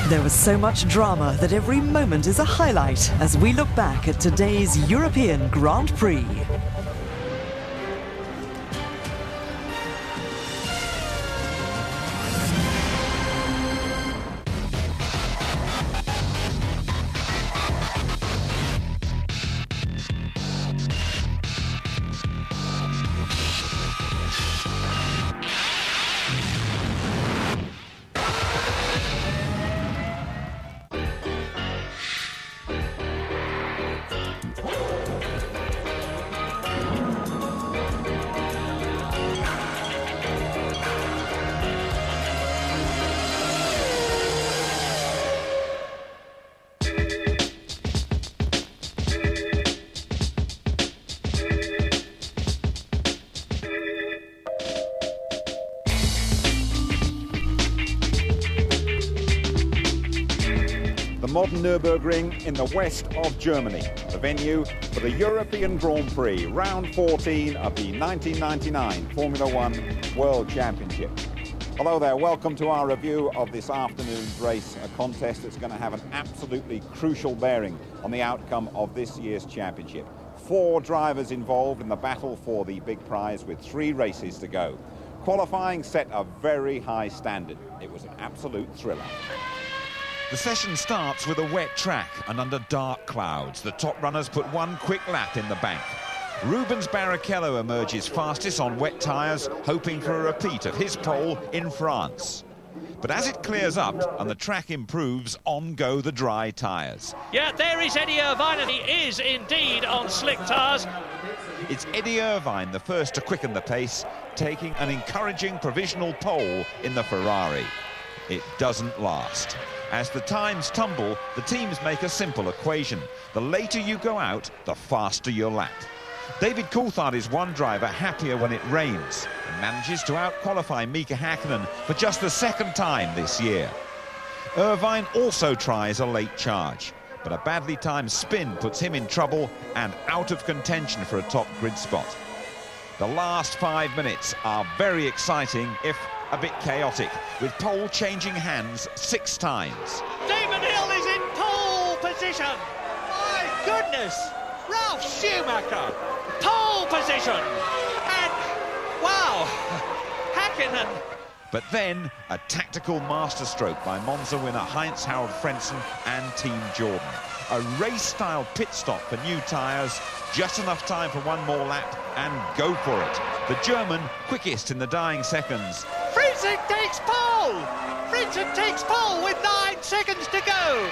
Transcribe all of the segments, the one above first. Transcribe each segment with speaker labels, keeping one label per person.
Speaker 1: There was so much drama that every moment is a highlight as we look back at today's European Grand Prix.
Speaker 2: The modern Nürburgring in the west of Germany, the venue for the European Grand Prix, round 14 of the 1999 Formula One World Championship. Hello there, welcome to our review of this afternoon's race, a contest that's going to have an absolutely crucial bearing on the outcome of this year's championship. 4 drivers involved in the battle for the big prize with 3 races to go. Qualifying set a very high standard. It was an absolute thriller.
Speaker 3: The session starts with a wet track and under dark clouds. The top runners put one quick lap in the bank. Rubens Barrichello emerges fastest on wet tyres, hoping for a repeat of his pole in France. But as it clears up and the track improves, on go the dry tyres.
Speaker 4: Yeah, there is Eddie Irvine, and he is indeed on slick tyres.
Speaker 3: It's Eddie Irvine, the first to quicken the pace, taking an encouraging provisional pole in the Ferrari. It doesn't last. As the times tumble, the teams make a simple equation. The later you go out, the faster your lap. David Coulthard is one driver happier when it rains and manages to out-qualify Mika Häkkinen for just the second time this year. Irvine also tries a late charge, but a badly timed spin puts him in trouble and out of contention for a top grid spot. The last 5 minutes are very exciting, if a bit chaotic, with pole changing hands 6 times.
Speaker 4: Damon Hill is in pole position. My goodness! Ralf Schumacher, pole position. And, wow, Häkkinen.
Speaker 3: But then, a tactical masterstroke by Monza winner Heinz-Harald Frentzen and Team Jordan. A race-style pit stop for new tyres, just enough time for one more lap, and go for it. The German quickest in the dying seconds.
Speaker 4: Frentzen takes pole! Frentzen takes pole with 9 seconds to go!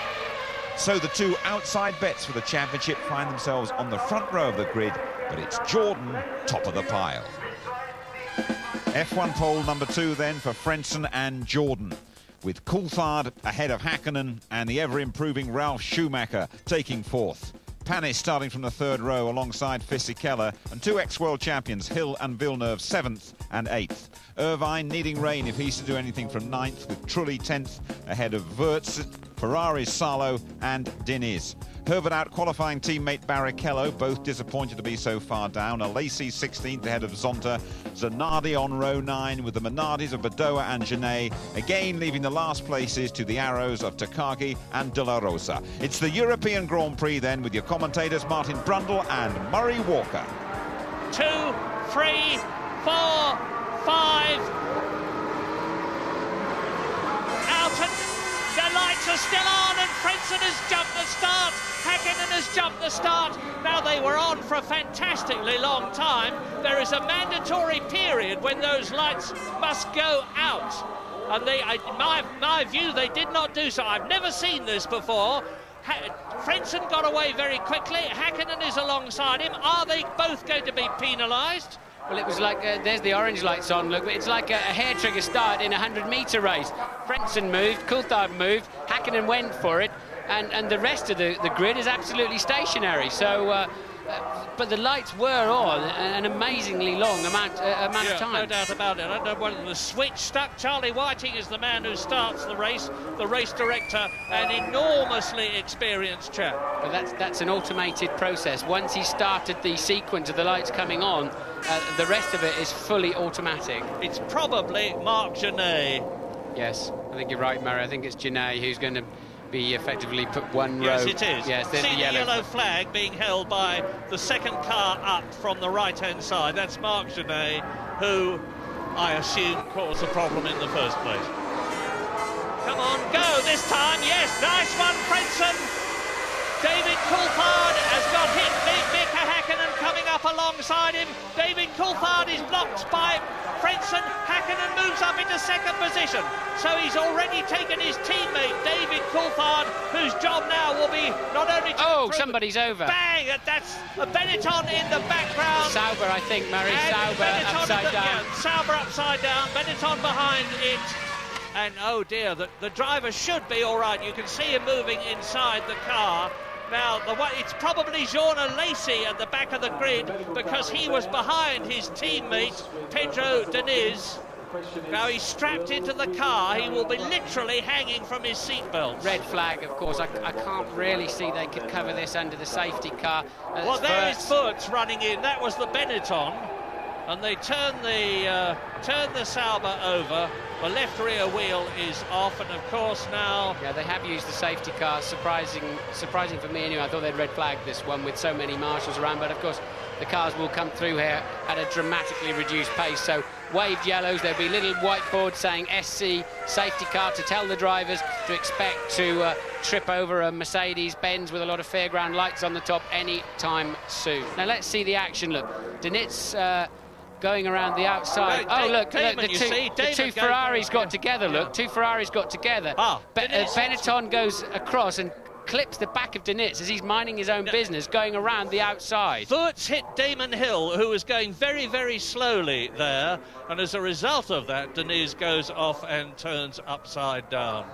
Speaker 3: So the 2 outside bets for the championship find themselves on the front row of the grid, but it's Jordan top of the pile. F1 pole number 2 then for Frentzen and Jordan, with Coulthard ahead of Häkkinen and the ever-improving Ralf Schumacher taking 4th. Panis starting from the 3rd row alongside Fisichella, and 2 ex-world champions Hill and Villeneuve 7th and 8th. Irvine needing rain if he's to do anything from 9th, with Trulli 10th ahead of Wurz, Ferrari's Salo and Diniz. Herbert out qualifying teammate Barrichello, both disappointed to be so far down. Alesi 16th ahead of Zonta. Zanardi on row 9 with the Minardis of Badoa and Genet, again leaving the last places to the arrows of Takagi and De La Rosa. It's the European Grand Prix then, with your commentators Martin Brundle and Murray Walker.
Speaker 4: 2, 3, 4, 5. Out, and the lights are still on, and Frentzen has jumped the start. Häkkinen has jumped the start. Now, they were on for a fantastically long time. There is a mandatory period when those lights must go out. And in my view, they did not do so. I've never seen this before. Frentzen got away very quickly. Häkkinen is alongside him. Are they both going to be penalised?
Speaker 5: Well, it was like, there's the orange lights on, look, it's like a hair-trigger start in a 100-metre race. Frentzen moved, Coulthard moved, Häkkinen went for it, and the rest of the grid is absolutely stationary. So, but the lights were on an amazingly long amount of time.
Speaker 4: No doubt about it. I don't know whether the switch stuck. Charlie Whiting is the man who starts the race director, an enormously experienced chap.
Speaker 5: But that's an automated process. Once he started the sequence of the lights coming on, the rest of it is fully automatic.
Speaker 4: It's probably Marc Genet.
Speaker 5: Yes, I think you're right, Murray. I think it's Janae who's going to be effectively put one row.
Speaker 4: Yes, it is.
Speaker 5: Yes, there's
Speaker 4: see
Speaker 5: the
Speaker 4: yellow flag being held by the second car up from the right-hand side. That's Marc Genet, who I assume caused the problem in the first place. Come on, go this time. Yes, nice one, Frentzen. David Coulthard has got hit. Mika Häkkinen coming up alongside him. David Coulthard is blocked by Frentzen. Häkkinen moves up into second position. So he's already taken his teammate, David Coulthard, whose job now will be not only to...
Speaker 5: Oh, somebody's over.
Speaker 4: Bang! That's a Benetton in the background.
Speaker 5: Sauber, I think, Murray. Sauber upside down.
Speaker 4: Sauber upside down. Benetton behind it. And oh dear, the driver should be all right. You can see him moving inside the car. Now, it's probably Jean Lacey at the back of the grid because he was behind his teammate, Pedro Diniz. Now he's strapped into the car. He will be literally hanging from his seatbelt.
Speaker 5: Red flag, of course. I can't really see they could cover this under the safety car.
Speaker 4: Well, there is Furtz running in. That was the Benetton. And they turn the Sauber over. The left rear wheel is off, and of course now...
Speaker 5: Yeah, they have used the safety car. Surprising for me anyway. I thought they'd red flag this one with so many marshals around, but of course the cars will come through here at a dramatically reduced pace. So waved yellows, there'll be little whiteboards saying SC safety car to tell the drivers to expect to trip over a Mercedes-Benz with a lot of fairground lights on the top any time soon. Now let's see the action. Look, Diniz going around the outside. Oh, look, the two Ferraris got together, look. Two Ferraris got together. Benetton goes across and clips the back of Diniz as he's minding his own business, going around the outside.
Speaker 4: Furtz hit Damon Hill, who was going very, very slowly there, and as a result of that, Diniz goes off and turns upside down.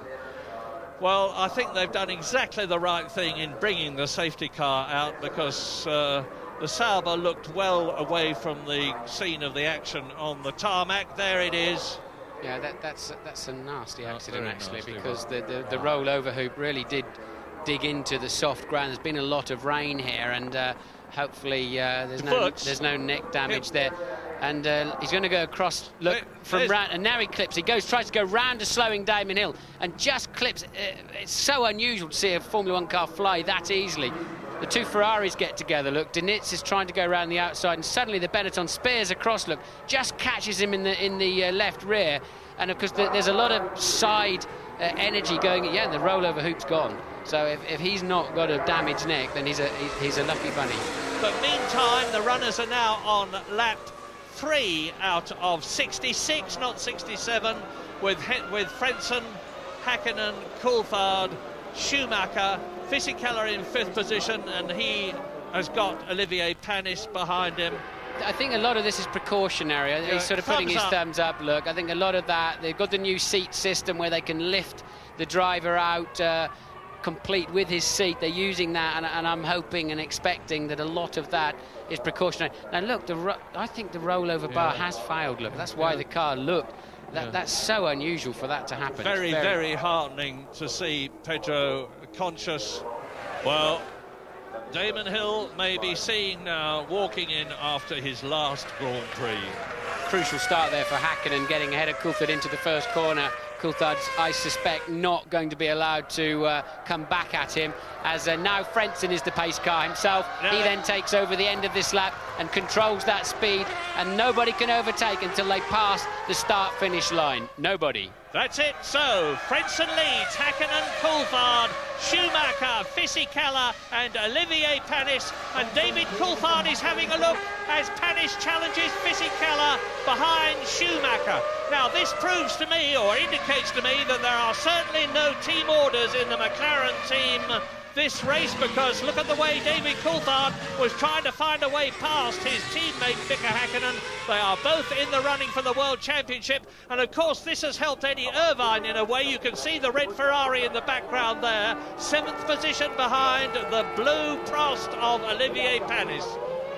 Speaker 4: Well, I think they've done exactly the right thing in bringing the safety car out because the Sauber looked well away from the scene of the action on the tarmac. There it is.
Speaker 5: Yeah, that's a nasty accident, actually, because the rollover hoop really did dig into the soft ground. There's been a lot of rain here, and hopefully there's no neck damage there. And he's going to go across, look, from round, and now he clips. He tries to go round a slowing Damon Hill, and just clips. It's so unusual to see a Formula 1 car fly that easily. The two Ferraris get together, look. Diniz is trying to go around the outside, and suddenly the Benetton spears across, look, just catches him in the left rear. And of course, there's a lot of side energy going. Yeah, the rollover hoop's gone. So if he's not got a damaged neck, then he's a lucky bunny.
Speaker 4: But meantime, the runners are now on lap 3 out of 66, not 67, with Frentzen, Häkkinen, Coulthard, Schumacher, Fisichella in 5th position, and he has got Olivier Panis behind him.
Speaker 5: I think a lot of this is precautionary. He's sort of putting his thumbs up, look. I think a lot of that, they've got the new seat system where they can lift the driver out complete with his seat. They're using that, and I'm hoping and expecting that a lot of that is precautionary. Now look, I think the rollover bar has failed, look. That's why the car looked. That's so unusual for that to happen.
Speaker 4: Very, very heartening to see Pedro conscious. Well, Damon Hill may be seen now walking in after his last Grand Prix.
Speaker 5: Crucial start there for Häkkinen, getting ahead of Coulthard into the first corner. Coulthard's, I suspect, not going to be allowed to come back at him, as now Frentzen is the pace car himself. He then takes over the end of this lap and controls that speed, and nobody can overtake until they pass the start-finish line. Nobody.
Speaker 4: That's it. So Frentzen leads, Häkkinen, Coulthard, Schumacher, Fisichella and Olivier Panis, and David Coulthard is having a look as Panis challenges Fisichella behind Schumacher. Now this proves to me, or indicates to me, that there are certainly no team orders in the McLaren team this race, because look at the way David Coulthard was trying to find a way past his teammate Mika Häkkinen. They are both in the running for the World Championship, and of course this has helped Eddie Irvine in a way. You can see the red Ferrari in the background there, 7th position behind the blue Prost of Olivier Panis.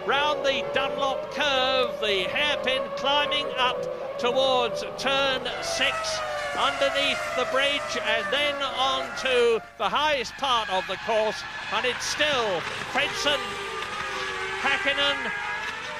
Speaker 4: Round the Dunlop curve, the hairpin climbing up towards turn 6, underneath the bridge, and then on to the highest part of the course, and it's still Frentzen, Häkkinen,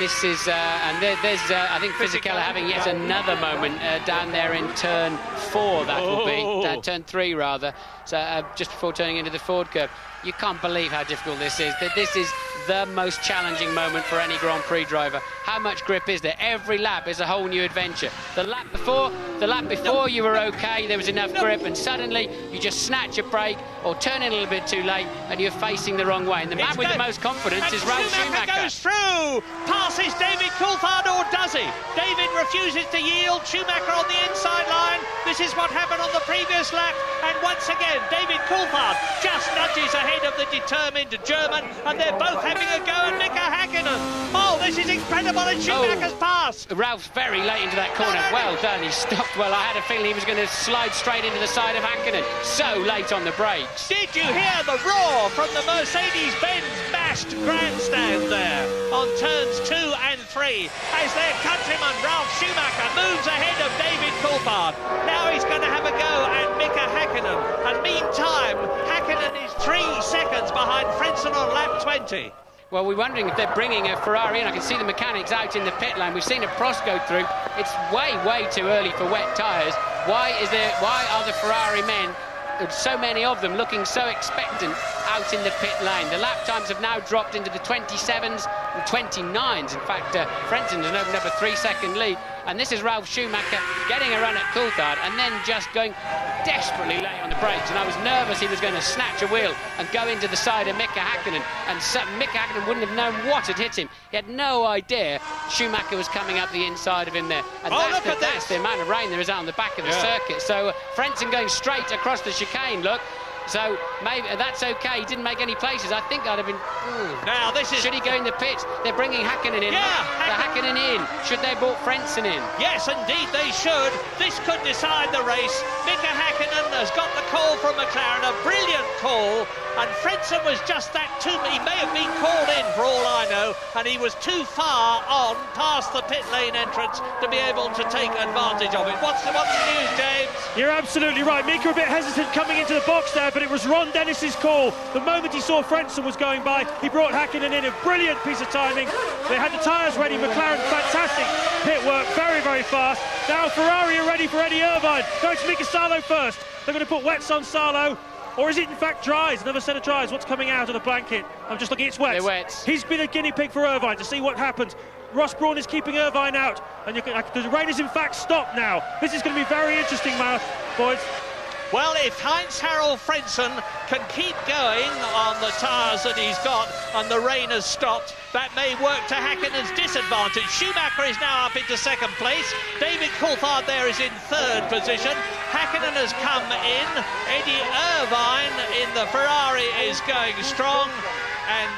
Speaker 5: This is, I think Fisichella having yet another moment down there in turn 4, that will be, turn 3 rather, so just before turning into the forward curve. You can't believe how difficult this is. This is the most challenging moment for any Grand Prix driver. How much grip is there? Every lap is a whole new adventure. The lap before you were okay, there was enough grip, and suddenly you just snatch a brake or turn in a little bit too late and you're facing the wrong way. And the man with the most confidence is Ralf Schumacher.
Speaker 4: Goes through, passes David Coulthard, or does he? David refuses to yield. Schumacher on the inside line. This is what happened on the previous lap, and once again David Coulthard just nudges ahead of the determined German, and they're both having a go at Mika Häkkinen. Oh, this is incredible, and Schumacher's pass.
Speaker 5: Ralph's very late into that corner. Well done, he stopped well. I had a feeling he was going to slide straight into the side of Häkkinen. So late on the brakes.
Speaker 4: Did you hear the roar from the Mercedes-Benz bashed grandstand there on turns 2 and 3 as their countryman Ralf Schumacher moves ahead of David Coulthard. Now he's going to have a go at Mika Häkkinen, and meantime Häkkinen is 3 seconds behind Frentzen on lap 20.
Speaker 5: Well, we're wondering if they're bringing a Ferrari in. I can see the mechanics out in the pit lane. We've seen a Prost go through. It's way too early for wet tyres. Why are the Ferrari men, so many of them, looking so expectant out in the pit lane? The lap times have now dropped into the 27s and 29s. In fact, Frentzen has opened up a 3-second lead. And this is Ralf Schumacher getting a run at Coulthard and then just going desperately late on the brakes. And I was nervous he was going to snatch a wheel and go into the side of Mika Häkkinen. And Mika Häkkinen wouldn't have known what had hit him. He had no idea Schumacher was coming up the inside of him there. And that's the amount of rain there is out on the back of the circuit. So Frentzen going straight across the chicane, look. So maybe that's okay. He didn't make any places. I think I'd have been.
Speaker 4: Now this is.
Speaker 5: Should he go in the pits? They're bringing Häkkinen in.
Speaker 4: Yeah,
Speaker 5: Häkkinen in. Should they have brought Frentzen in?
Speaker 4: Yes, indeed they should. This could decide the race. Mika Häkkinen has got the call from McLaren, a brilliant call, and Frentzen was just that too. He may have been called in for all I know, and he was too far on past the pit lane entrance to be able to take advantage of it. What's the news, James?
Speaker 6: You're absolutely right. Mika a bit hesitant coming into the box there, but it was Ron Dennis's call. The moment he saw Frentzen was going by, he brought Häkkinen in. A brilliant piece of timing. They had the tyres ready. McLaren, fantastic pit work, very fast. Now Ferrari are ready for Eddie Irvine. Going to Mika Salo first. They're going to put wets on Salo. Or is it in fact dries? Another set of dries. What's coming out of the blanket? I'm just looking, it's wets.
Speaker 5: They're wets.
Speaker 6: He's been a guinea pig for Irvine to see what happens. Ross Brawn is keeping Irvine out, and the rain is in fact stopped now. This is going to be very interesting, boys.
Speaker 4: Well, if Heinz-Harald Frentzen can keep going on the tyres that he's got and the rain has stopped, that may work to Häkkinen's disadvantage. Schumacher is now up into 2nd place. David Coulthard there is in 3rd position. Häkkinen has come in. Eddie Irvine in the Ferrari is going strong. And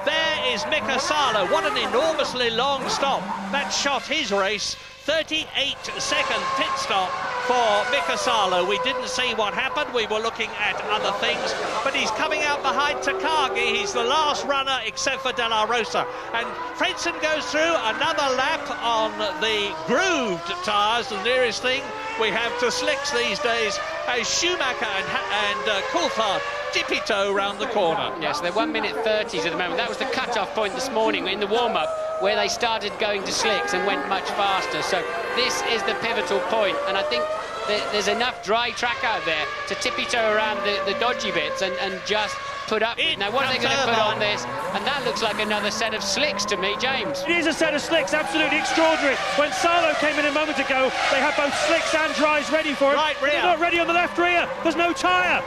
Speaker 4: there is Mika Salo. What an enormously long stop. That shot his race. 38-second pit stop for Mika Salo. We didn't see what happened. We were looking at other things. But he's coming out behind Takagi. He's the last runner except for De La Rosa. And Frentzen goes through another lap on the grooved tyres, the nearest thing we have to slicks these days, as Schumacher and Coulthard tippy-toe round the corner.
Speaker 5: Yes, they're 1:30s at the moment. That was the cut-off point this morning in the warm-up, where they started going to slicks and went much faster. So this is the pivotal point, and I think there's enough dry track out there to tippy-toe around the dodgy bits and just put up with. Now, what are they going to put on this? And that looks like another set of slicks to me, James.
Speaker 6: It is a set of slicks, absolutely extraordinary. When Salo came in a moment ago, they had both slicks and dries ready for him.
Speaker 4: Right rear.
Speaker 6: They're not ready on the left rear. There's no tyre.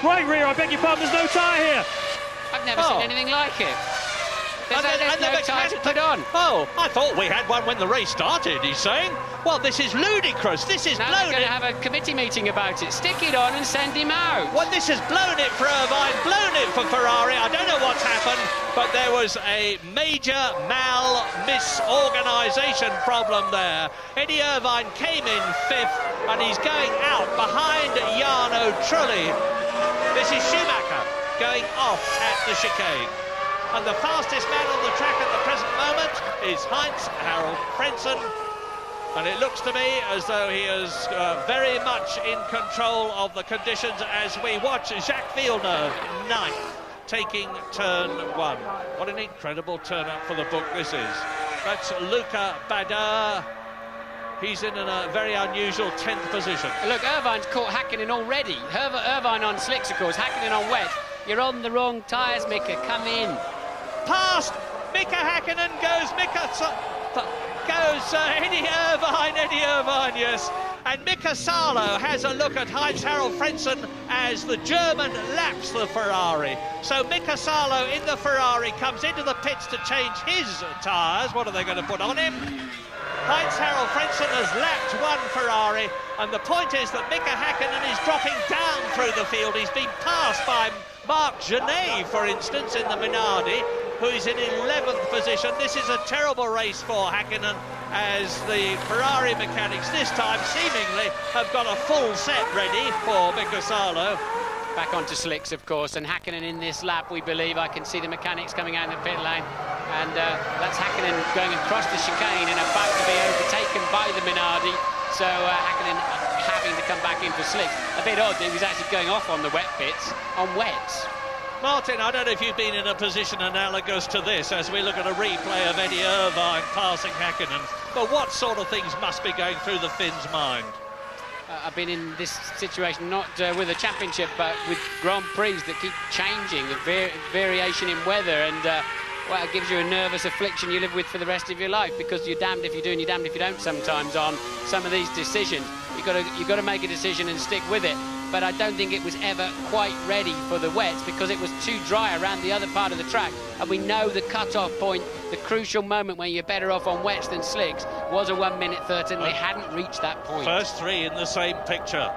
Speaker 6: Right rear, I beg your pardon, there's no tyre here.
Speaker 5: I've never seen anything like it. There's no tyre to put on.
Speaker 4: Oh, I thought we had one when the race started, he's saying. Well, this is ludicrous. This is
Speaker 5: now
Speaker 4: blown.
Speaker 5: They're going to have a committee meeting about it. Stick it on and send him out.
Speaker 4: Well, this has blown it for Irvine, blown it for Ferrari. I don't know what's happened, but there was a major misorganisation problem there. Eddie Irvine came in 5th, and he's going out behind Jarno Trulli. This is Schumacher going off at the chicane. And the fastest man on the track at the present moment is Heinz-Harald Frentzen. And it looks to me as though he is very much in control of the conditions as we watch Jacques Villeneuve, 9th. taking turn 1. What an incredible turn-up for the book this is. That's Luca Bader. He's in a very unusual 10th position.
Speaker 5: Look, Irvine's caught Hakkinen already. Irvine on slicks, of course, Hakkinen on wet. You're on the wrong tyres, Mika, come in.
Speaker 4: Past Mika Hakkinen goes Eddie Irvine, yes. And Mika Salo has a look at Heinz-Harald Frentzen as the German laps the Ferrari. So Mika Salo in the Ferrari comes into the pits to change his tyres. What are they going to put on him? Heinz-Harald Frentzen has lapped one Ferrari, and the point is that Mika Hakkinen is dropping down through the field. He's been passed by Marc Genet, for instance, in the Minardi, who's in 11th position. This is a terrible race for Hakkinen, as the Ferrari mechanics this time seemingly have got a full set ready for Mika Salo.
Speaker 5: Back onto slicks, of course, and Hakkinen in this lap, we believe. I can see the mechanics coming out in the pit lane, and that's Hakkinen going across the chicane and about to be overtaken by the Minardi. So Hakkinen having to come back in for slicks. A bit odd that he was actually going off on the wet bits, on wets.
Speaker 4: Martin, I don't know if you've been in a position analogous to this as we look at a replay of Eddie Irvine passing Hakkinen, but what sort of things must be going through the Finn's mind?
Speaker 5: I've been in this situation not with a championship, but with Grand Prix that keep changing, the variation in weather, and well, it gives you a nervous affliction you live with for the rest of your life, because you're damned if you do and you're damned if you don't sometimes on some of these decisions. You've got to make a decision and stick with it. But I don't think it was ever quite ready for the wets, because it was too dry around the other part of the track. And we know the cut-off point, the crucial moment when you're better off on wets than slicks, was a 1:13. They hadn't reached that point.
Speaker 4: First three in the same picture.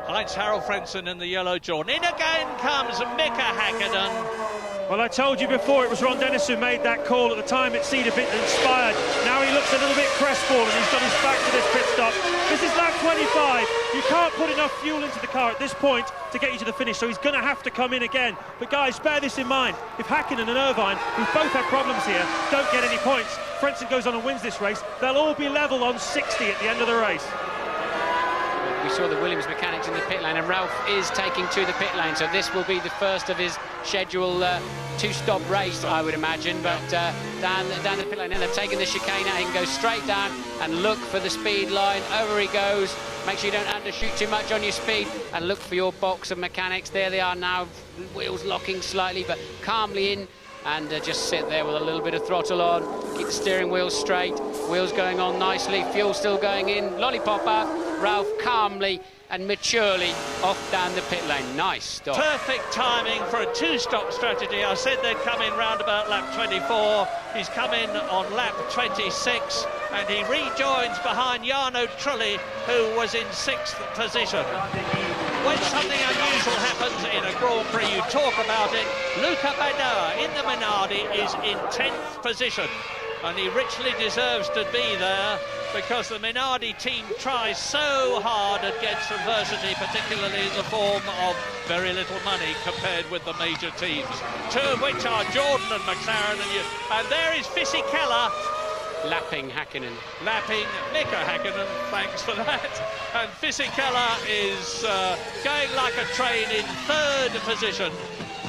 Speaker 4: Heinz-Harald Frentzen in the yellow Jordan. In again comes Mika Hakkinen.
Speaker 6: Well, I told you before, it was Ron Dennis who made that call. At the time, it seemed a bit inspired. Now he looks a little bit crestfallen. He's got his back to this pit stop. This is lap 25. You can't put enough fuel into the car at this point to get you to the finish, so he's going to have to come in again. But guys, bear this in mind. If Hakkinen and Irvine, who both have problems here, don't get any points, Frentzen goes on and wins this race, they'll all be level on 60 at the end of the race.
Speaker 5: We saw the Williams mechanics in the pit lane, and Ralph is taking to the pit lane, so this will be the first of his schedule two-stop race, I would imagine. But down the pit lane, and they've taken the chicane out. He can go straight down and look for the speed line. Over he goes. Make sure you don't undershoot too much on your speed, and look for your box of mechanics. There they are now, wheels locking slightly, but calmly in. And just sit there with a little bit of throttle on, keep the steering wheel straight, wheels going on nicely, fuel still going in, lollipop up, Ralph calmly and maturely off down the pit lane. Nice stop.
Speaker 4: Perfect timing for a two-stop strategy. I said they'd come in round about lap 24. He's come in on lap 26, and he rejoins behind Jarno Trulli, who was in 6th position. When something unusual happens in a Grand Prix, you talk about it. Luca Bader in the Minardi is in 10th position, and he richly deserves to be there, because the Minardi team tries so hard against adversity, particularly in the form of very little money compared with the major teams, two of which are Jordan and McLaren, and there is Fisichella
Speaker 5: lapping Hakkinen.
Speaker 4: Lapping Mika Hakkinen, thanks for that. And Fisichella is going like a train in 3rd position.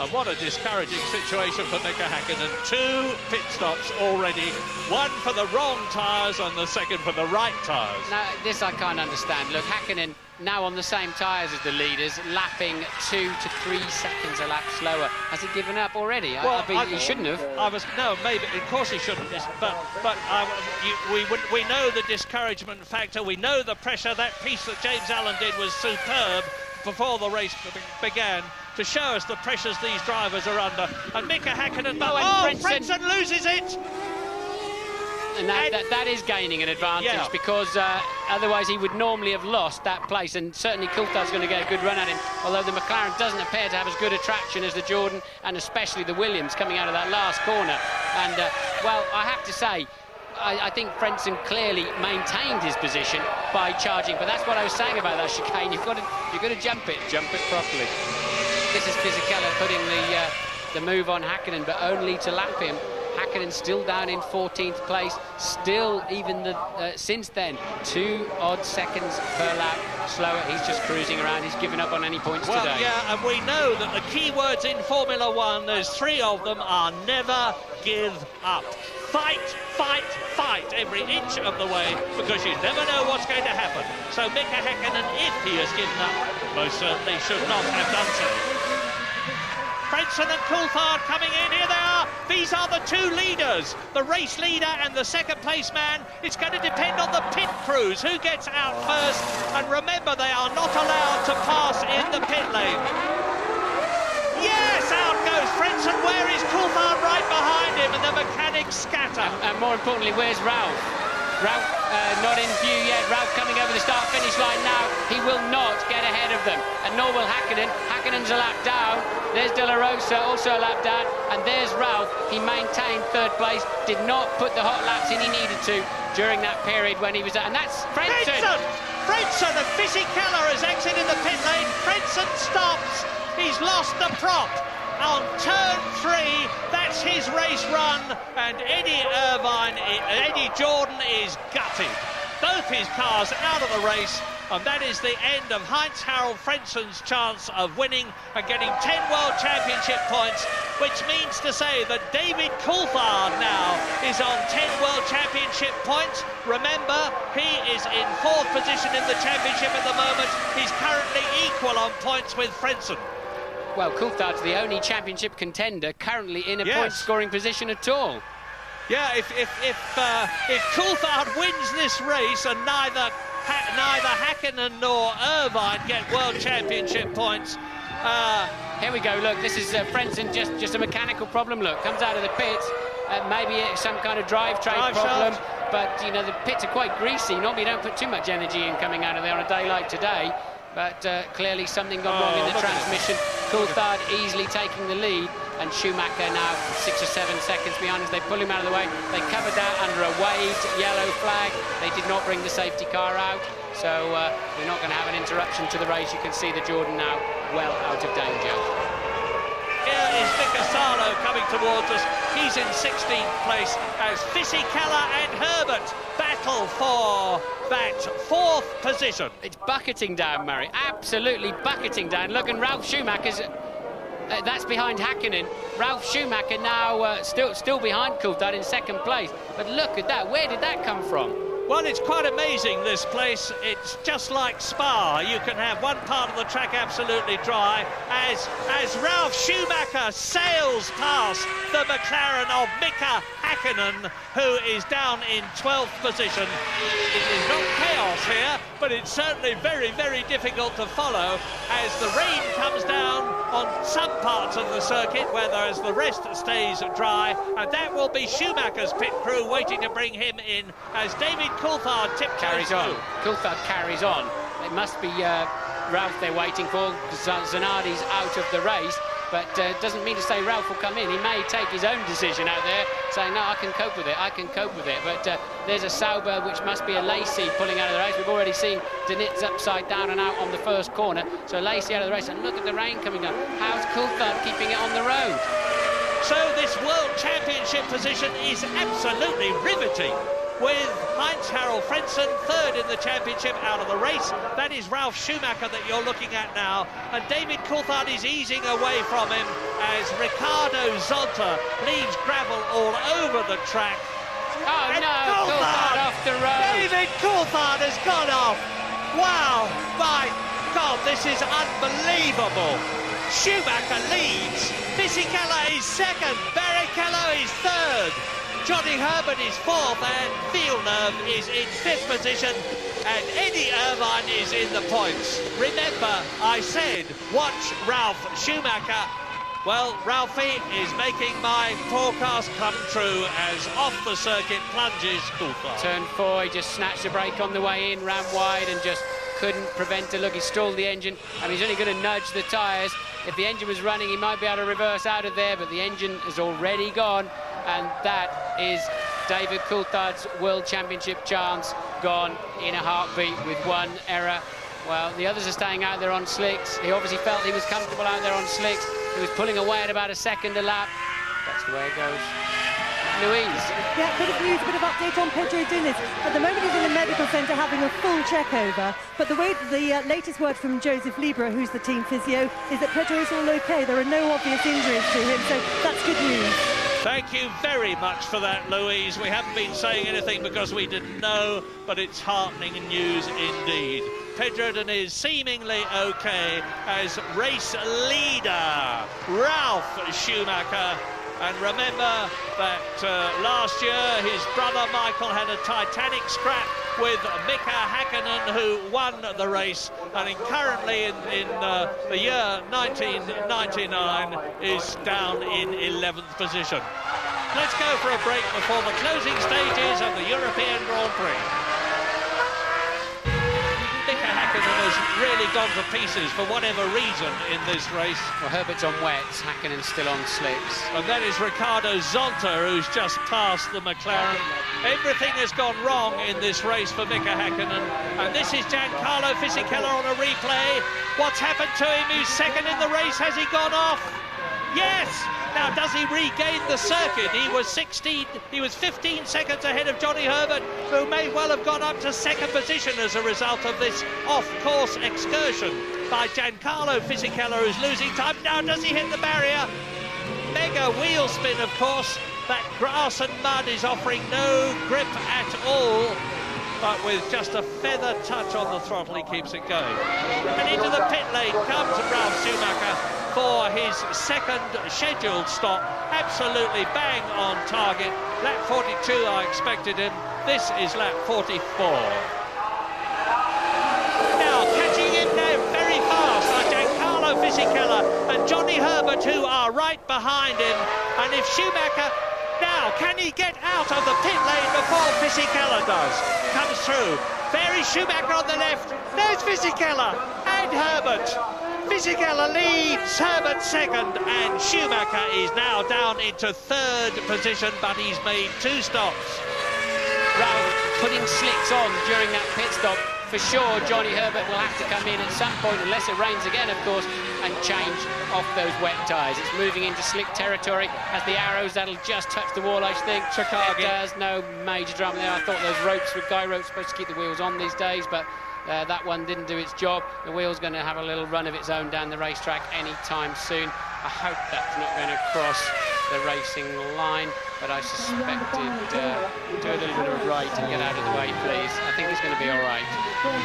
Speaker 4: And what a discouraging situation for Mika Hakkinen. 2 pit stops already, one for the wrong tyres and the second for the right tyres.
Speaker 5: Now, this I can't understand. Look, Hakkinen now on the same tyres as the leaders, lapping 2 to 3 seconds a lap slower. Has he given up already?
Speaker 4: Well,
Speaker 5: he shouldn't have.
Speaker 4: No, maybe, of course he shouldn't. But we know the discouragement factor. We know the pressure. That piece that James Allen did was superb before the race began, to show us the pressures these drivers are under. And Mika Hakkinen, Frentzen loses it!
Speaker 5: And that is gaining an advantage, yeah, because otherwise he would normally have lost that place, and certainly Coulthard's going to get a good run at him, although the McLaren doesn't appear to have as good a traction as the Jordan, and especially the Williams coming out of that last corner. And, well, I have to say, I think Frentzen clearly maintained his position by charging, but that's what I was saying about that chicane. You've got to jump it properly. This is Fisichella putting the move on Hakkinen, but only to lap him. Hakkinen still down in 14th place, still even since then 2 odd seconds per lap slower. He's just cruising around. He's given up on any points
Speaker 4: well,
Speaker 5: today.
Speaker 4: Yeah, and we know that the key words in Formula One, there's 3 of them, are never give up. Fight, fight, fight every inch of the way, because you never know what's going to happen. So Mika Häkkinen, if he has given up, most certainly should not have done so. Frentzen and Coulthard coming in. Here they are. These are the 2 leaders, the race leader and the second place man. It's going to depend on the pit crews, who gets out first. And remember, they are not allowed to pass in the pit lane. Yes, out goes Frentzen. Where is Coulthard? Right behind him, and the mechanics scatter.
Speaker 5: And more importantly, where's Ralph? Ralph not in view yet. Ralph coming over the start-finish line now. He will not get ahead of them, and nor will Häkkinen. Häkkinen's a lap down. There's De La Rosa, also a lap down, and there's Ralph. He maintained 3rd place, did not put the hot laps in he needed to during that period when he was at, and that's Frentzen.
Speaker 4: Frentzen and Fisichella has exited the pit lane. Frentzen stops. He's lost the prop. On turn 3, that's his race run, and Eddie Jordan is gutted. Both his cars out of the race, and that is the end of Heinz-Harald Frentzen's chance of winning and getting 10 World Championship points, which means to say that David Coulthard now is on 10 World Championship points. Remember, he is in 4th position in the championship at the moment. He's currently equal on points with Frentzen.
Speaker 5: Well, Coulthard's the only championship contender currently in a point-scoring position at all.
Speaker 4: Yeah, if Coulthard wins this race and neither Häkkinen nor Irvine get World Championship points.
Speaker 5: Here we go. Look, this is Frentzen, just a mechanical problem. Look, comes out of the pits. Maybe it's some kind of drivetrain problem.
Speaker 4: Shaft.
Speaker 5: But you know the pits are quite greasy. Normally, you don't put too much energy in coming out of there on a day like today. But clearly something gone wrong in the transmission. Coulthard easily taking the lead, and Schumacher now 6 or 7 seconds behind as they pull him out of the way. They covered that under a waved yellow flag. They did not bring the safety car out, so we're not going to have an interruption to the race. You can see the Jordan now well out of danger.
Speaker 4: Here is Mika Salo coming towards us. He's in 16th place as Fisichella and Herbert battle for that 4th position.
Speaker 5: It's bucketing down, Murray. Absolutely bucketing down. Look, and Ralf Schumacher's... that's behind Häkkinen. Ralf Schumacher now still behind Coulthard in 2nd place. But look at that. Where did that come from?
Speaker 4: Well, it's quite amazing, this place. It's just like Spa. You can have one part of the track absolutely dry as Ralf Schumacher sails past the McLaren of Mika Häkkinen, who is down in 12th position. It is not chaos here, but it's certainly very, very difficult to follow as the rain comes down on some parts of the circuit, whereas the rest stays dry, and that will be Schumacher's pit crew waiting to bring him in as David Coulthard
Speaker 5: carries on. Coulthard carries on. It must be Ralph they're waiting for. Zanardi's out of the race, but doesn't mean to say Ralph will come in. He may take his own decision out there, saying, no, I can cope with it, I can cope with it. But there's a Sauber, which must be a Lacey pulling out of the race. We've already seen Denitz upside down and out on the first corner. So Lacey out of the race, and look at the rain coming down. How's Coulthard keeping it on the road?
Speaker 4: So this World Championship position is absolutely riveting, with Heinz-Harald Frentzen 3rd in the championship out of the race. That is Ralf Schumacher that you're looking at now, and David Coulthard is easing away from him as Ricardo Zonta leaves gravel all over the track.
Speaker 5: Oh and no, Coulthard off the road.
Speaker 4: David Coulthard has gone off. Wow, my God, this is unbelievable. Schumacher leads, Fisichella is 2nd, Barrichello is 3rd. Johnny Herbert is 4th, and Villeneuve is in 5th position, and Eddie Irvine is in the points. Remember, I said, watch Ralf Schumacher. Well, Ralphie is making my forecast come true as off the circuit plunges Coulthard.
Speaker 5: Turn 4, he just snatched the brake on the way in, ran wide, and just couldn't prevent it. Look, he stalled the engine, and he's only going to nudge the tyres. If the engine was running, he might be able to reverse out of there, but the engine is already gone. And that is David Coulthard's World Championship chance gone in a heartbeat with one error. Well, the others are staying out there on slicks. He obviously felt he was comfortable out there on slicks. He was pulling away at about a second a lap. That's the way it goes. Louise.
Speaker 7: Yeah, bit of news, a bit of update on Pedro Diniz. At the moment he's in the medical centre having a full check over, but the latest word from Joseph Libra, who's the team physio, is that Pedro is all okay. There are no obvious injuries to him, so that's good news.
Speaker 4: Thank you very much for that, Louise. We haven't been saying anything because we didn't know, but it's heartening news indeed. Pedro Diniz seemingly okay as race leader Ralf Schumacher. And remember that last year his brother Michael had a titanic scrap with Mika Häkkinen, who won the race, and currently in the year 1999 is down in 11th position. Let's go for a break before the closing stages of the European Grand Prix. Mika Häkkinen has really gone to pieces for whatever reason in this race.
Speaker 5: Well, Herbert's on wets, Häkkinen's still on slicks.
Speaker 4: And that is Ricardo Zonta, who's just passed the McLaren. Everything has gone wrong in this race for Mika Häkkinen. And this is Giancarlo Fisichella on a replay. What's happened to him? Who's second in the race? Has he gone off? Yes! Now, does he regain the circuit? He was 15 seconds ahead of Johnny Herbert, who may well have gone up to second position as a result of this off-course excursion by Giancarlo Fisichella, who's losing time. Now, does he hit the barrier? Mega wheel spin, of course. That grass and mud is offering no grip at all. But with just a feather touch on the throttle, he keeps it going. And into the pit lane comes Ralf Schumacher for his second scheduled stop. Absolutely bang on target. Lap 42, I expected him. This is lap 44. Now, catching him now very fast are Giancarlo Fisichella and Johnny Herbert, who are right behind him. And if Schumacher... Now, can he get out of the pit lane before Fisichella does? Comes through. There is Schumacher on the left. There's Fisichella and Herbert. Fisichella leads, Herbert second, and Schumacher is now down into third position, but he's made 2 stops.
Speaker 5: Ralf putting slicks on during that pit stop. For sure, Johnny Herbert will have to come in at some point, unless it rains again, of course, and change off those wet tyres. It's moving into slick territory. As the arrows, that'll just touch the wall, I think.
Speaker 4: Chicago.
Speaker 5: It does, no major drama there. I thought those ropes were guy ropes supposed to keep the wheels on these days, but that one didn't do its job. The wheel's going to have a little run of its own down the racetrack any time soon. I hope that's not going to cross the racing line, but I suspect it do a little bit of a right and get out of the way, please. I think it's going to be all right.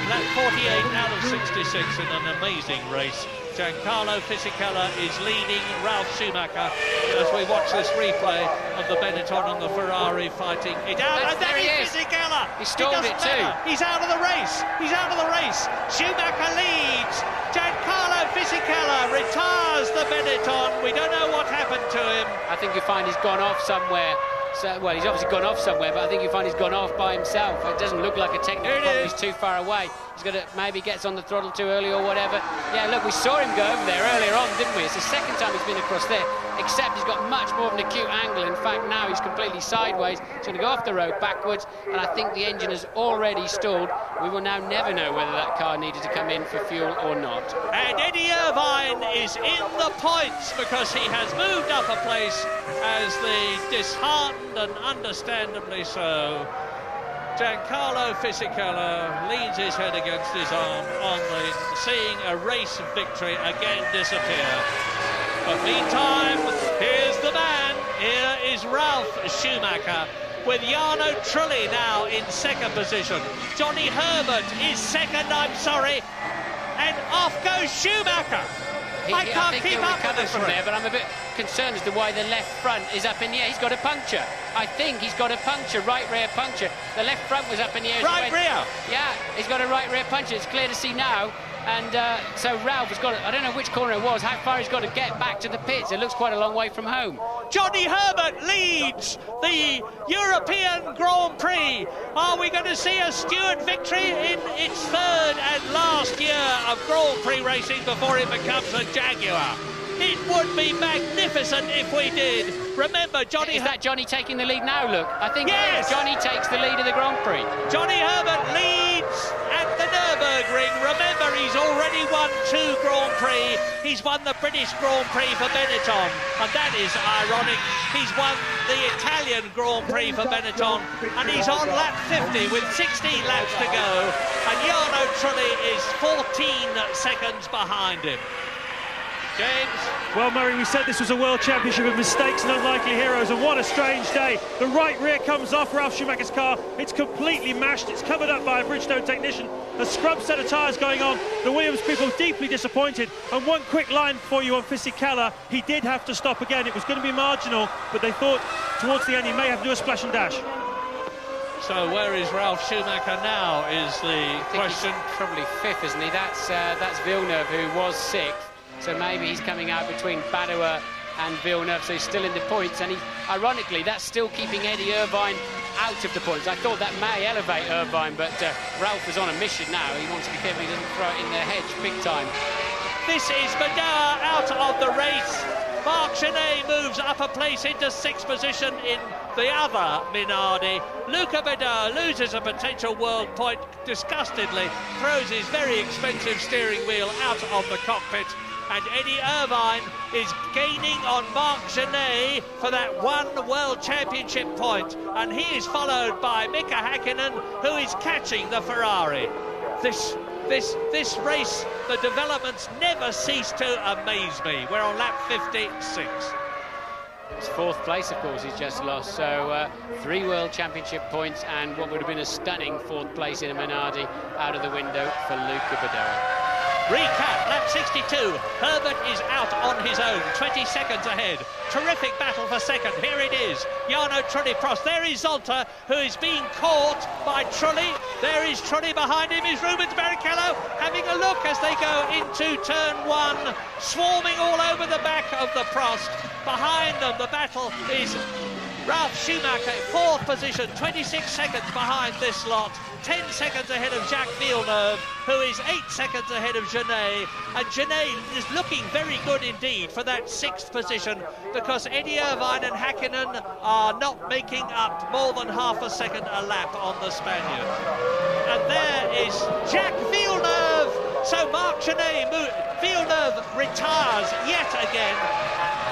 Speaker 4: Lap 48 out of 66 in an amazing race. Giancarlo Fisichella is leading Ralf Schumacher as we watch this replay of the Benetton and the Ferrari fighting it out. And there is Fisichella!
Speaker 5: He stalled it too.
Speaker 4: He's out of the race! He's out of the race! Schumacher leads! Giancarlo Fisichella retires the Benetton. We don't know what happened to him.
Speaker 5: I think you find he's gone off somewhere. So, well, he's obviously gone off somewhere, but I think you find he's gone off by himself. It doesn't look like a technical problem. He's too far away. He's got to, maybe gets on the throttle too early or whatever. Yeah, look, we saw him go over there earlier on, didn't we? It's the second time he's been across there, except he's got much more of an acute angle. In fact, now he's completely sideways. He's going to go off the road backwards, and I think the engine has already stalled. We will now never know whether that car needed to come in for fuel or not.
Speaker 4: And Eddie Irvine is in the points because he has moved up a place as the disheartened and understandably so Giancarlo Fisichella leans his head against his arm on seeing a race victory again disappear. But meantime, here's the man. Here is Ralf Schumacher with Jarno Trulli now in second position. Johnny Herbert is second, I'm sorry. And off goes Schumacher. I can't keep up with this
Speaker 5: from there, but I'm a bit concerned as to why the left front is up in the air. He's got a puncture. I think he's got a puncture, right rear puncture. The left front was up in the air.
Speaker 4: Right rear?
Speaker 5: Yeah, he's got a right rear puncture. It's clear to see now. And so Ralph has got, I don't know which corner it was, how far he's got to get back to the pits. It looks quite a long way from home.
Speaker 4: Johnny Herbert leads the European Grand Prix. Are we going to see a Stewart victory in its third and last year of Grand Prix racing before it becomes a Jaguar? It would be magnificent if we did. Remember, Johnny...
Speaker 5: Is that Johnny taking the lead now, look? I think
Speaker 4: yes!
Speaker 5: Johnny takes the lead of the Grand Prix.
Speaker 4: Johnny Herbert leads at the Nürburgring. Remember, he's already won 2 Grand Prix. He's won the British Grand Prix for Benetton, and that is ironic. He's won the Italian Grand Prix for Benetton, and he's on lap 50 with 16 laps to go, and Jarno Trulli is 14 seconds behind him. James?
Speaker 6: Well, Murray, we said this was a World Championship of mistakes and unlikely heroes, and what a strange day. The right rear comes off Ralf Schumacher's car. It's completely mashed. It's covered up by a Bridgestone technician. A scrub set of tyres going on. The Williams people deeply disappointed. And one quick line for you on Fisichella. He did have to stop again. It was going to be marginal, but they thought towards the end he may have to do a splash and dash.
Speaker 4: So where is Ralf Schumacher now is the question.
Speaker 5: He's probably 5th, isn't he? That's Villeneuve, who was 6th. So maybe he's coming out between Badoer and Villeneuve, so he's still in the points. And ironically, that's still keeping Eddie Irvine out of the points. I thought that may elevate Irvine, but Ralf is on a mission now. He wants to be careful he doesn't throw it in the hedge big time.
Speaker 4: This is Badoer out of the race. Marc Genet moves up a place into 6th position in the other Minardi. Luca Badoer loses a potential world point disgustedly, throws his very expensive steering wheel out of the cockpit, and Eddie Irvine is gaining on Marc Genet for that 1 World Championship point, and he is followed by Mika Häkkinen, who is catching the Ferrari. This race, the developments never cease to amaze me. We're on lap 56.
Speaker 5: It's 4th place, of course, he's just lost. So 3 World Championship points and what would have been a stunning 4th place in a Minardi out of the window for Luca Badoer.
Speaker 4: Recap, lap 62, Herbert is out on his own, 20 seconds ahead. Terrific battle for 2nd, here it is. Jarno Trulli-Prost, there is Zolter, who is being caught by Trulli. There is Trulli, behind him is Rubens Barrichello, having a look as they go into turn 1, swarming all over the back of the Prost. Behind them, the battle is Ralf Schumacher, 4th position, 26 seconds behind this lot. 10 seconds ahead of Jacques Villeneuve, who is 8 seconds ahead of Genet. And Genet is looking very good indeed for that 6th position, because Eddie Irvine and Häkkinen are not making up more than half a second a lap on the Spaniard. And there is Jacques Villeneuve. So Marc Genet, Villeneuve retires yet again.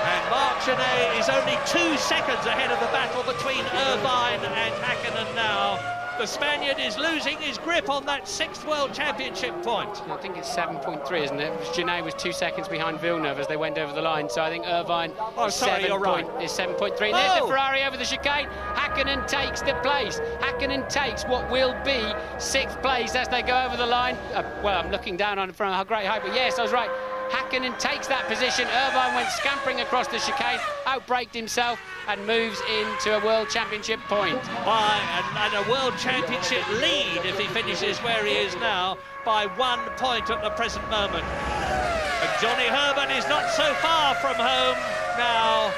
Speaker 4: And Marc Genet is only 2 seconds ahead of the battle between Irvine and Häkkinen now. The Spaniard is losing his grip on that 6th World Championship point.
Speaker 5: I think it's 7.3, isn't it? Genet was 2 seconds behind Villeneuve as they went over the line, so I think Irvine is 7.3. There's the Ferrari over the chicane. Häkkinen takes the place. Häkkinen takes what will be 6th place as they go over the line. Well, I'm looking down on it from a great height, but yes, I was right. Häkkinen takes that position. Irvine went scampering across the chicane, outbraked himself and moves into a World Championship point.
Speaker 4: And a World Championship lead if he finishes where he is now by 1 point at the present moment. And Johnny Herbert is not so far from home now.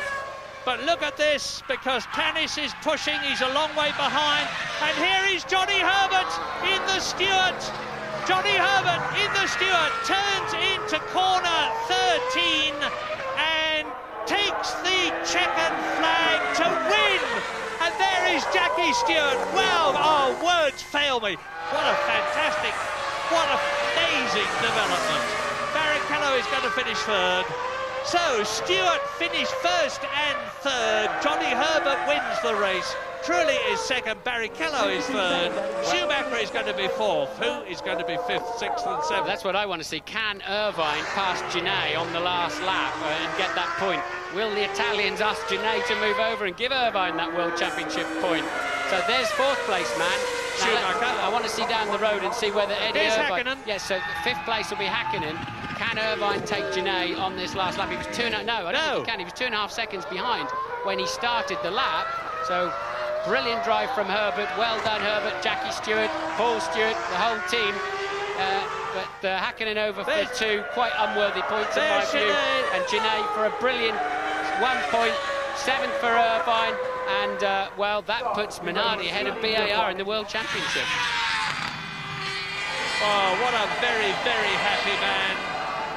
Speaker 4: But look at this, because Panis is pushing, he's a long way behind. And here is Johnny Herbert in the Stewart. Johnny Herbert in the Stewart turns into corner 13 and takes the checkered flag to win. And there is Jackie Stewart. Wow, oh, words fail me. What a fantastic, what amazing development. Barrichello is going to finish 3rd. So Stewart finished 1st and 3rd. Johnny Herbert wins the race. Trulli is 2nd, Barrichello is 3rd, Schumacher is going to be 4th. Who is going to be 5th, 6th and 7th?
Speaker 5: That's what I want to see. Can Irvine pass Genet on the last lap and get that point? Will the Italians ask Genet to move over and give Irvine that World Championship point? So there's 4th place, man. Now, I want to see down the road and see whether Eddie Irvine...
Speaker 4: Häkkinen.
Speaker 5: Yes, so 5th place will be Häkkinen. Can Irvine take Genet on this last lap? He was 2.5... No, I don't think he can. He was 2.5 seconds behind when he started the lap. So... brilliant drive from Herbert, well done Herbert, Jackie Stewart, Paul Stewart, the whole team. But Häkkinen over for 2 quite unworthy points in my view. And Genet for a brilliant 1 point, 7th for Irvine. And well, that puts Minardi ahead of BAR in the World Championship.
Speaker 4: Oh, what a very, very happy man.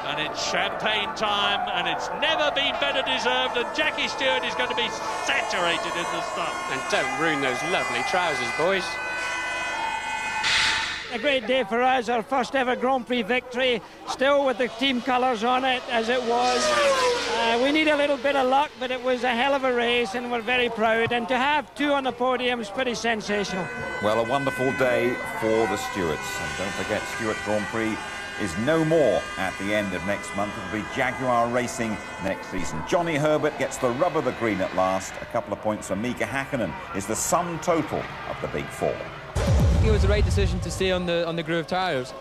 Speaker 4: And it's champagne time, and it's never been better deserved, and Jackie Stewart is going to be saturated in the stuff.
Speaker 5: And don't ruin those lovely trousers, boys.
Speaker 8: a great day for us, our first ever Grand Prix victory, still with the team colours on it as it was. We need a little bit of luck, but it was a hell of a race and we're very proud, and to have 2 on the podium is pretty sensational.
Speaker 2: Well, a wonderful day for the stewards. And don't forget, Stewart Grand Prix is no more at the end of next month. It'll be Jaguar Racing next season. Johnny Herbert gets the rub of the green at last. A couple of points for Mika Hakkinen is the sum total of the big 4.
Speaker 9: It was the right decision to stay on the groove tyres.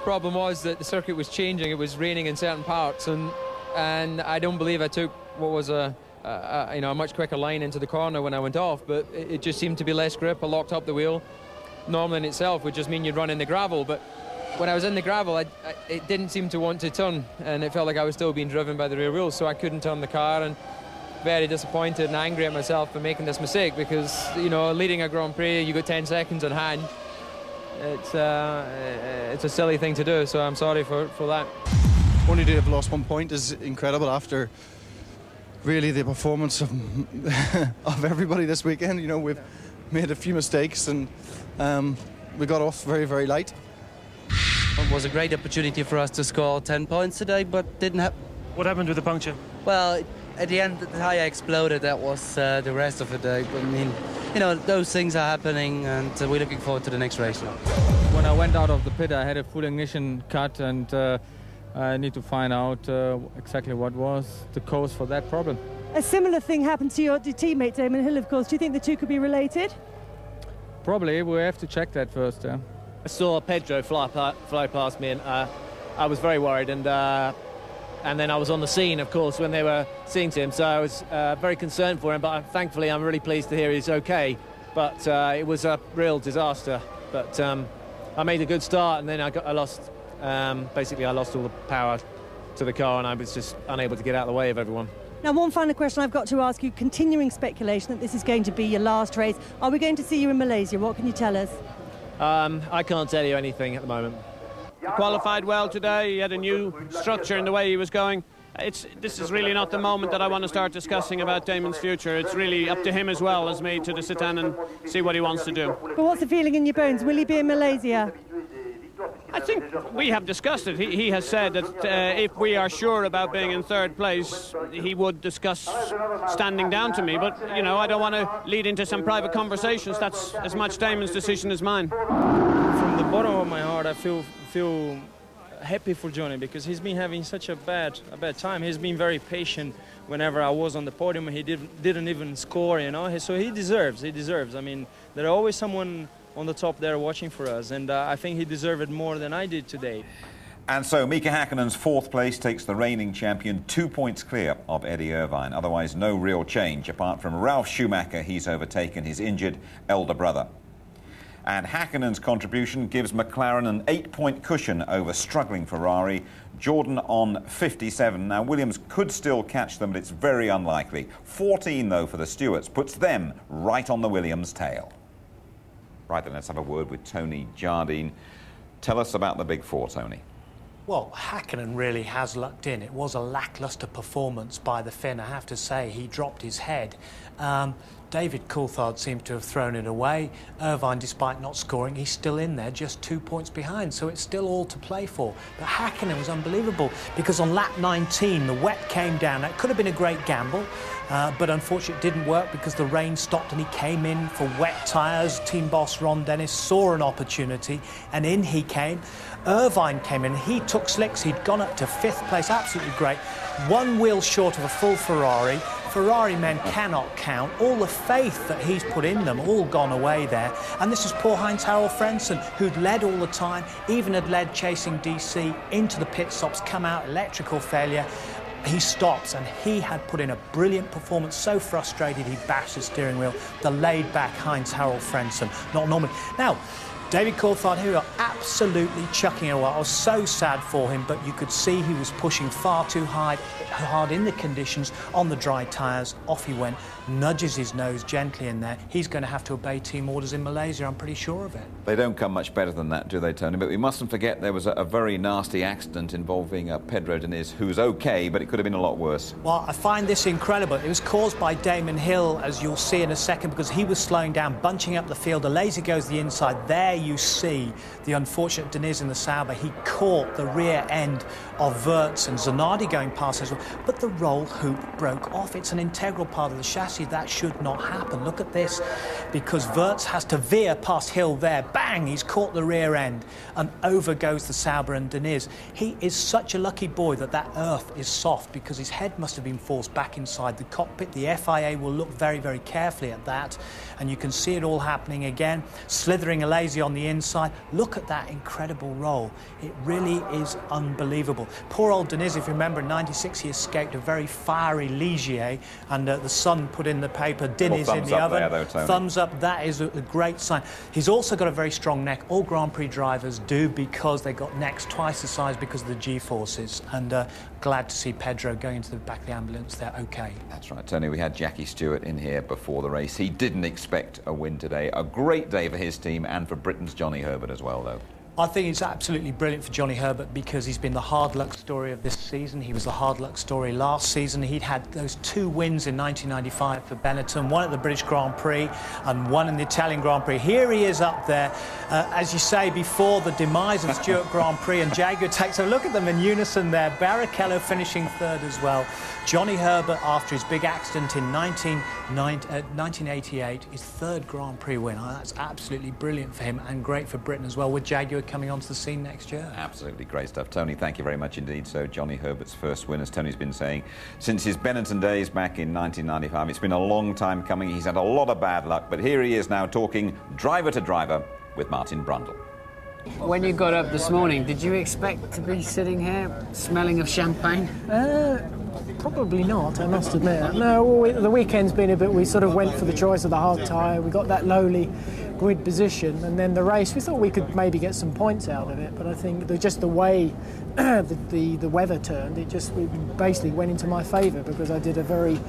Speaker 9: Problem was that the circuit was changing. It was raining in certain parts, and I don't believe I took what was a much quicker line into the corner when I went off, but it just seemed to be less grip. I locked up the wheel. Normally in itself would just mean you'd run in the gravel, but when I was in the gravel, it didn't seem to want to turn, and it felt like I was still being driven by the rear wheels, so I couldn't turn the car, and very disappointed and angry at myself for making this mistake, because, you know, leading a Grand Prix, you got 10 seconds on hand. It's a silly thing to do, so I'm sorry for that.
Speaker 10: Only to have lost 1 point is incredible after really the performance of everybody this weekend. You know, we've made a few mistakes and we got off very, very light.
Speaker 11: It was a great opportunity for us to score 10 points today, but didn't happen.
Speaker 6: What happened with the puncture?
Speaker 11: Well, at the end, the tyre exploded. That was the rest of the day. But, I mean, you know, those things are happening, and we're looking forward to the next race now.
Speaker 9: When I went out of the pit, I had a full ignition cut, and I need to find out exactly what was the cause for that problem.
Speaker 7: A similar thing happened to your teammate, Damon Hill, of course. Do you think the two could be related?
Speaker 9: Probably. We have to check that first, yeah.
Speaker 12: I saw Pedro fly past me, and I was very worried, and then I was on the scene, of course, when they were seeing to him, so I was very concerned for him, but thankfully I'm really pleased to hear he's okay. But it was a real disaster. But I made a good start, and then I lost all the power to the car, and I was just unable to get out of the way of everyone.
Speaker 7: Now, one final question I've got to ask you, continuing speculation that this is going to be your last race. Are we going to see you in Malaysia? What can you tell us?
Speaker 12: I can't tell you anything at the moment.
Speaker 8: He qualified well today. He had a new structure in the way he was going. This is really not the moment that I want to start discussing about Damon's future. It's really up to him as well as me to sit down and see what he wants to do.
Speaker 7: But what's the feeling in your bones? Will he be in Malaysia?
Speaker 8: I think we have discussed it. He has said that if we are sure about being in third place, he would discuss standing down to me. But, you know, I don't want to lead into some private conversations. That's as much Damon's decision as mine.
Speaker 9: From the bottom of my heart, I feel happy for Johnny, because he's been having such a bad time. He's been very patient whenever I was on the podium, and he didn't even score, you know. So he deserves. I mean, there's always someone on the top there watching for us, and I think he deserved it more than I did today.
Speaker 2: And so Mika Hakkinen's 4th place takes the reigning champion 2 points clear of Eddie Irvine. Otherwise, no real change. Apart from Ralf Schumacher, he's overtaken his injured elder brother. And Hakkinen's contribution gives McLaren an 8-point cushion over struggling Ferrari. Jordan on 57. Now, Williams could still catch them, but it's very unlikely. 14, though, for the Stewarts, puts them right on the Williams' tail. Right, then let's have a word with Tony Jardine. Tell us about the Big 4, Tony.
Speaker 13: Well, Hakkinen really has lucked in. It was a lacklustre performance by the Finn, I have to say. He dropped his head. David Coulthard seems to have thrown it away. Irvine, despite not scoring, he's still in there, just 2 points behind, so it's still all to play for. But Hakkinen was unbelievable, because on lap 19, the wet came down. It could have been a great gamble, but unfortunately it didn't work because the rain stopped and he came in for wet tyres. Team boss Ron Dennis saw an opportunity, and in he came. Irvine came in, he took slicks, he'd gone up to 5th place, absolutely great. 1 wheel short of a full Ferrari. Ferrari men cannot count. All the faith that he's put in them, all gone away there. And this is poor Heinz-Harald Frentzen, who'd led all the time, even had led chasing DC into the pit stops, come out, electrical failure. He stops, and he had put in a brilliant performance, so frustrated he bashed the steering wheel. The laid-back Heinz-Harald Frentzen, not normally. Now, David Coulthard, who are absolutely chucking it away. I was so sad for him, but you could see he was pushing far too hard in the conditions on the dry tyres. Off he went, nudges his nose gently in there. He's going to have to obey team orders in Malaysia, I'm pretty sure of it.
Speaker 2: They don't come much better than that, do they, Tony? But we mustn't forget there was a very nasty accident involving Pedro Diniz, who's OK, but it could have been a lot worse.
Speaker 13: Well, I find this incredible. It was caused by Damon Hill, as you'll see in a second, because he was slowing down, bunching up the field. The laser goes the inside. There you see the unfortunate Deniz in the Sauber. He caught the rear end of Wirtz and Zanardi going past as well, but the roll hoop broke off. It's an integral part of the chassis. That should not happen. Look at this, because Wirtz has to veer past Hill there. Bang! He's caught the rear end, and over goes the Sauber and Deniz. He is such a lucky boy that that earth is soft, because his head must have been forced back inside the cockpit. The FIA will look very, very carefully at that, and you can see it all happening again. Slithering Alazi on the inside. Look at that incredible roll. It really is unbelievable. Poor old Deniz, if you remember, in '96 he escaped a very fiery Ligier, and the Sun put in the paper, Deniz in the oven.
Speaker 2: There, though,
Speaker 13: thumbs up, that is a great sign. He's also got a very strong neck. All Grand Prix drivers do, because they got necks twice the size because of the G-forces, and glad to see Pedro going into the back of the ambulance there okay.
Speaker 2: That's right, Tony. We had Jackie Stewart in here before the race. He didn't expect a win today. A great day for his team and for Britain's Johnny Herbert as well, though.
Speaker 13: I think it's absolutely brilliant for Johnny Herbert, because he's been the hard luck story of this season. He was the hard luck story last season. He'd had those 2 wins in 1995 for Benetton, one at the British Grand Prix and one in the Italian Grand Prix. Here he is up there, as you say, before the demise of Stewart Grand Prix, and Jaguar takes a look at them in unison there. Barrichello finishing 3rd as well. Johnny Herbert, after his big accident in 1988, his 3rd Grand Prix win. Oh, that's absolutely brilliant for him, and great for Britain as well, with Jaguar coming onto the scene next year.
Speaker 2: Absolutely great stuff. Tony, thank you very much indeed. So Johnny Herbert's first win, as Tony's been saying, since his Benetton days back in 1995. It's been a long time coming. He's had a lot of bad luck, but here he is now talking driver to driver with Martin Brundle.
Speaker 5: When you got up this morning, did you expect to be sitting here smelling of champagne?
Speaker 14: Probably not, I must admit. No, the weekend's been a bit, we sort of went for the choice of the hard tyre. We got that lowly grid position, and then the race, we thought we could maybe get some points out of it, but I think just the way the weather turned, it basically went into my favour, because I did a very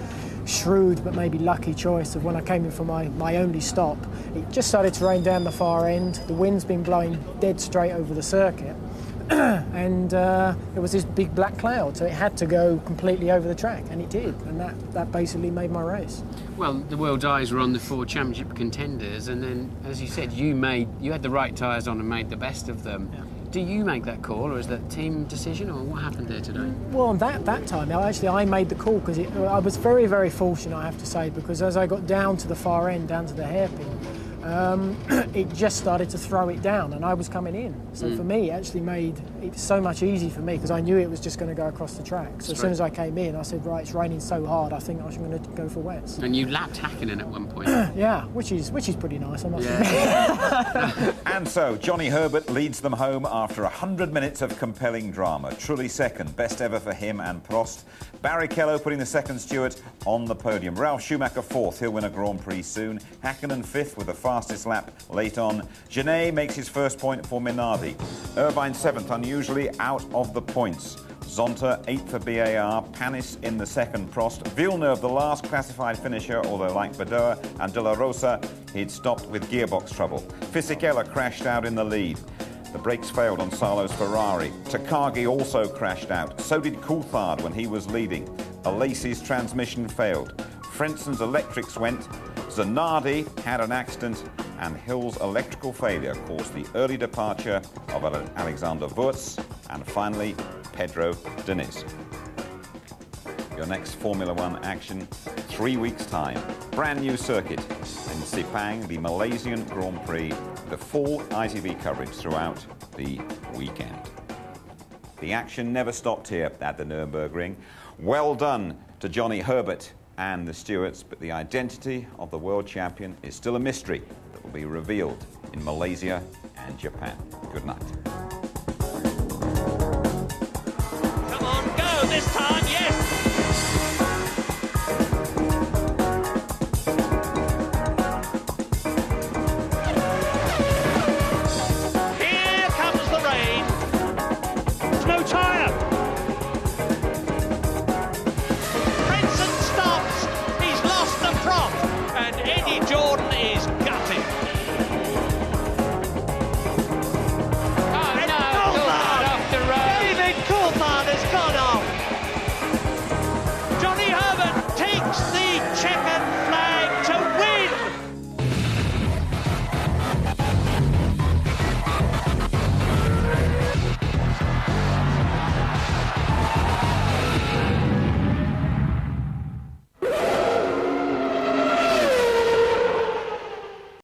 Speaker 14: shrewd but maybe lucky choice of when I came in for my only stop. It just started to rain down the far end. The wind's been blowing dead straight over the circuit. And it was this big black cloud, so it had to go completely over the track, and it did, and that basically made my race.
Speaker 5: Well, the world's eyes were on the 4 championship contenders, and then, as you said, you had the right tyres on and made the best of them. Yeah. Do you make that call, or is that team decision, or what happened there today? Well,
Speaker 14: that time, I made the call, because I was very, very fortunate, I have to say, because as I got down to the far end, down to the hairpin, it just started to throw it down, and I was coming in. So for me, it actually made it so much easier for me, because I knew it was just going to go across the track. So as soon as I came in, I said, right, it's raining so hard, I think I'm going to go for wets.
Speaker 5: And you lapped Hakkinen at one point.
Speaker 14: Yeah, which is pretty nice, I must admit.
Speaker 2: And so Johnny Herbert leads them home after 100 minutes of compelling drama. Trulli second, best ever for him and Prost. Barrichello putting the second Stewart on the podium. Ralf Schumacher fourth, he'll win a Grand Prix soon. Hakkinen fifth with the fastest lap late on. Genet makes his first point for Minardi. Irvine seventh, unusually out of the points. Zonta, 8th for BAR, Panis in the second, Prost. Villeneuve, the last classified finisher, although like Badoer and De La Rosa, he'd stopped with gearbox trouble. Fisichella crashed out in the lead. The brakes failed on Salo's Ferrari. Takagi also crashed out. So did Coulthard when he was leading. Alacy's transmission failed. Frenzen's electrics went. Zanardi had an accident, and Hill's electrical failure caused the early departure of Alexander Wirtz, and finally Pedro Diniz. Your next Formula One action, 3 weeks' time. Brand new circuit in Sepang, the Malaysian Grand Prix. The full ITV coverage throughout the weekend. The action never stopped here at the Nürburgring. Well done to Johnny Herbert and the stewards, but the identity of the world champion is still a mystery that will be revealed in Malaysia and Japan. Good night.
Speaker 4: Come on, go this time!